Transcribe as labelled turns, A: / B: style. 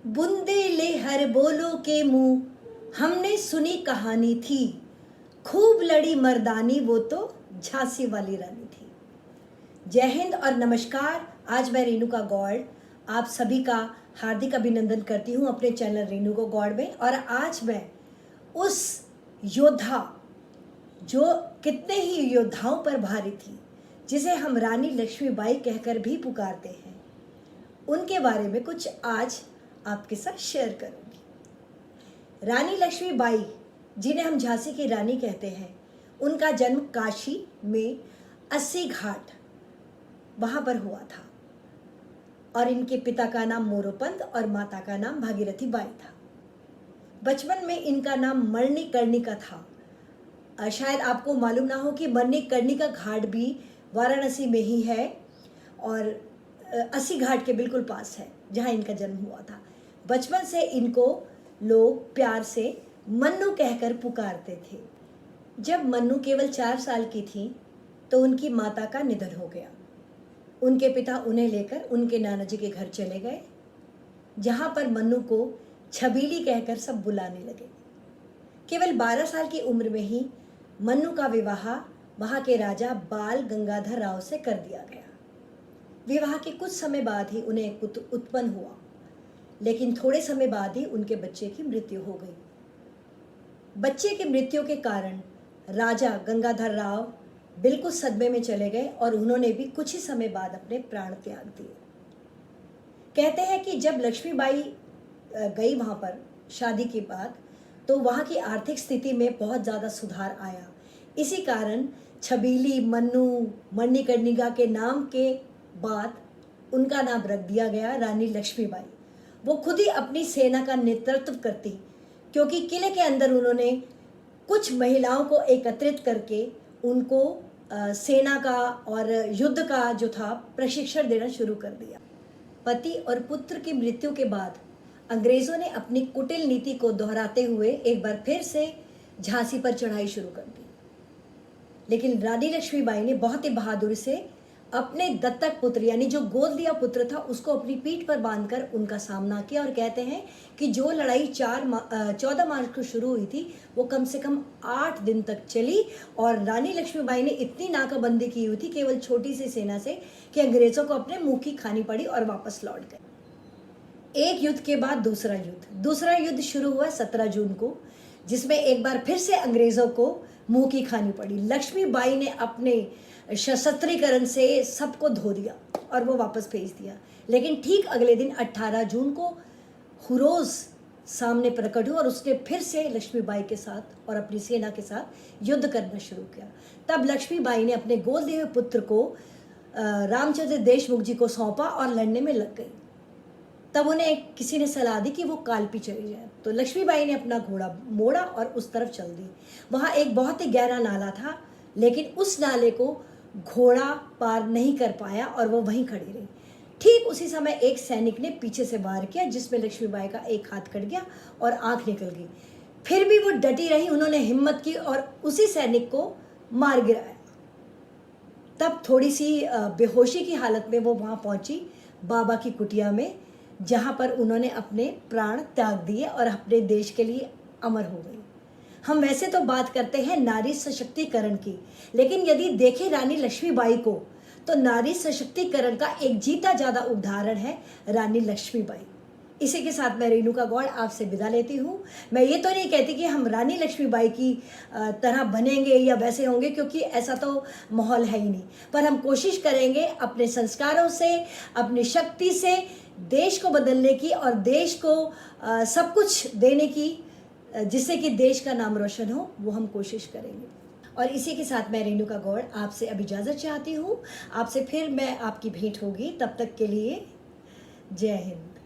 A: बुंदे ले हर बोलो के मुंह हमने सुनी कहानी थी, खूब लड़ी मर्दानी वो तो झांसी वाली रानी थी। जय हिंद और नमस्कार। आज मैं रेणुका गौड़ आप सभी का हार्दिक अभिनंदन करती हूँ अपने चैनल रेणुका गौड़ में। और आज मैं उस योद्धा जो कितने ही योद्धाओं पर भारी थी, जिसे हम रानी लक्ष्मीबाई कहकर भी पुकारते हैं, उनके बारे में कुछ आज आपके साथ शेयर करूंगी। रानी लक्ष्मीबाई, जिन्हें हम झांसी की रानी कहते हैं, उनका जन्म काशी में 80 घाट वहां पर हुआ था और इनके पिता का नाम मोरोपंत और माता का नाम भागीरथी बाई था। बचपन में इनका नाम मणिकर्णिका था। शायद आपको मालूम ना हो कि मणिकर्णिका घाट भी वाराणसी में ही है और 80 घाट के बिल्कुल पास है जहाँ इनका जन्म हुआ था। बचपन से इनको लोग प्यार से मन्नू कहकर पुकारते थे। जब मन्नू केवल 4 साल की थी तो उनकी माता का निधन हो गया। उनके पिता उन्हें लेकर उनके नाना जी के घर चले गए, जहाँ पर मन्नू को छबीली कहकर सब बुलाने लगे। केवल 12 साल की उम्र में ही मन्नू का विवाह वहाँ के राजा बाल गंगाधर राव से कर दिया गया। विवाह के कुछ समय बाद ही उन्हें एक पुत्र उत्पन्न हुआ, लेकिन थोड़े समय बाद ही उनके बच्चे की मृत्यु हो गई। बच्चे की मृत्यु के कारण राजा गंगाधर राव बिल्कुल सदमे में चले गए और उन्होंने भी कुछ ही समय बाद अपने प्राण त्याग दिए। कहते हैं कि जब लक्ष्मीबाई गई वहाँ पर शादी के बाद, तो वहाँ की आर्थिक स्थिति में बहुत ज़्यादा सुधार आया। इसी कारण छबीली मन्नू मणिकर्णिका के नाम के बाद उनका नाम रख दिया गया रानी लक्ष्मीबाई। वो खुद ही अपनी सेना का नेतृत्व करती, क्योंकि किले के अंदर उन्होंने कुछ महिलाओं को एकत्रित करके उनको सेना का और युद्ध का जो था प्रशिक्षण देना शुरू कर दिया। पति और पुत्र की मृत्यु के बाद अंग्रेजों ने अपनी कुटिल नीति को दोहराते हुए एक बार फिर से झांसी पर चढ़ाई शुरू कर दी। लेकिन रानी लक्ष्मीबाई ने बहुत ही बहादुरी से अपने दत्तक पुत्र, यानी जो गोद लिया पुत्र था, उसको अपनी पीठ पर बांधकर उनका सामना किया। और कहते हैं कि जो लड़ाई 14 मार्च को शुरू हुई थी, वो कम से कम 8 दिन तक चली और रानी लक्ष्मीबाई ने इतनी नाकाबंदी की हुई थी केवल छोटी सी सेना से कि अंग्रेजों को अपने मुंह की खानी पड़ी और वापस लौट गए। एक युद्ध के बाद दूसरा युद्ध शुरू हुआ 17 जून को, जिसमें एक बार फिर से अंग्रेजों को मुंह की खानी पड़ी। लक्ष्मीबाई ने अपने सशस्त्रीकरण से सबको धो दिया और वो वापस भेज दिया। लेकिन ठीक अगले दिन 18 जून को हुरोज सामने प्रकट हुआ और उसने फिर से लक्ष्मीबाई के साथ और अपनी सेना के साथ युद्ध करना शुरू किया। तब लक्ष्मीबाई ने अपने गोद लिए हुए पुत्र को रामचंद्र देशमुख जी को सौंपा और लड़ने में लग गई। तब उन्हें किसी ने सलाह दी कि वो कालपी चली जाए, तो लक्ष्मीबाई ने अपना घोड़ा मोड़ा और उस तरफ चल दी। वहाँ एक बहुत ही गहरा नाला था, लेकिन उस नाले को घोड़ा पार नहीं कर पाया और वो वहीं खड़ी रही। ठीक उसी समय एक सैनिक ने पीछे से वार किया, जिसमें लक्ष्मीबाई का एक हाथ कट गया और आंख निकल गई। फिर भी वो डटी रही, उन्होंने हिम्मत की और उसी सैनिक को मार गिराया। तब थोड़ी सी बेहोशी की हालत में वो वहाँ पहुंची बाबा की कुटिया में, जहाँ पर उन्होंने अपने प्राण त्याग दिए और अपने देश के लिए अमर हो गई। हम वैसे तो बात करते हैं नारी सशक्तिकरण की, लेकिन यदि देखें रानी लक्ष्मीबाई को, तो नारी सशक्तिकरण का एक जीता जादा उदाहरण है रानी लक्ष्मीबाई। इसी के साथ मैं रेणुका गौड़ आपसे विदा लेती हूँ। मैं ये तो नहीं कहती कि हम रानी लक्ष्मीबाई की तरह बनेंगे या वैसे होंगे, क्योंकि ऐसा तो माहौल है ही नहीं, पर हम कोशिश करेंगे अपने संस्कारों से, अपनी शक्ति से देश को बदलने की और देश को सब कुछ देने की, जिससे कि देश का नाम रोशन हो, वो हम कोशिश करेंगे। और इसी के साथ मैं रेणुका गौड़ आपसे अब इजाज़त चाहती हूँ। आपसे फिर मैं आपकी भेंट होगी, तब तक के लिए जय हिंद।